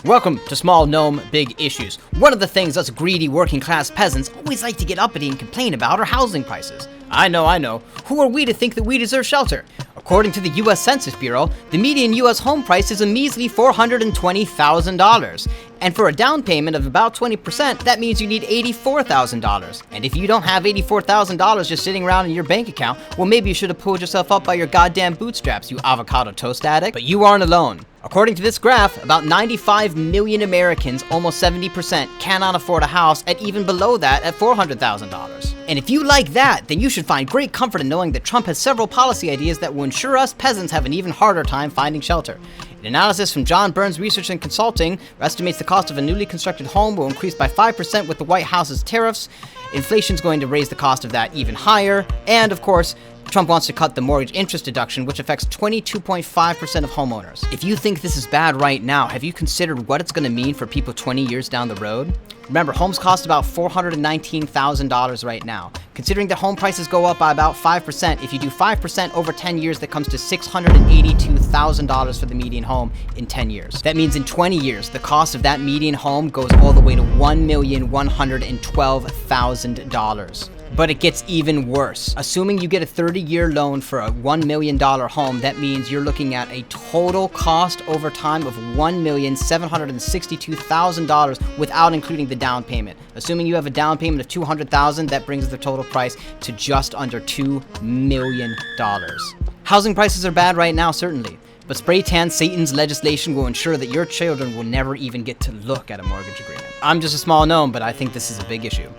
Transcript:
Welcome to Small Gnome Big Issues. One of the things us greedy working class peasants always like to get uppity and complain about are housing prices. I know. Who are we to think that we deserve shelter? According to the U.S. Census Bureau, the median U.S. home price is a measly $420,000. And for a down payment of about 20%, that means you need $84,000. And if you don't have $84,000 just sitting around in your bank account, well, maybe you should have pulled yourself up by your goddamn bootstraps, you avocado toast addict. But you aren't alone. According to this graph, about 95 million Americans, almost 70%, cannot afford a house at even below that at $400,000. And if you like that, then you should find great comfort in knowing that Trump has several policy ideas that will ensure us peasants have an even harder time finding shelter. An analysis from John Burns Research and Consulting estimates the cost of a newly constructed home will increase by 5% with the White House's tariffs. Inflation's going to raise the cost of that even higher. And of course, Trump wants to cut the mortgage interest deduction, which affects 22.5% of homeowners. If you think this is bad right now, have you considered what it's going to mean for people 20 years down the road? Remember, homes cost about $419,000 right now. Considering that home prices go up by about 5%, if you do 5% over 10 years, that comes to $682,000 for the median home in 10 years. That means in 20 years, the cost of that median home goes all the way to $1,112,000. But it gets even worse. Assuming you get a 30-year loan for a $1 million home, that means you're looking at a total cost over time of $1,762,000 without including the down payment. Assuming you have a down payment of $200,000, that brings the total price to just under $2 million. Housing prices are bad right now, certainly. But spray tan Satan's legislation will ensure that your children will never even get to look at a mortgage agreement. I'm just a small gnome, but I think this is a big issue.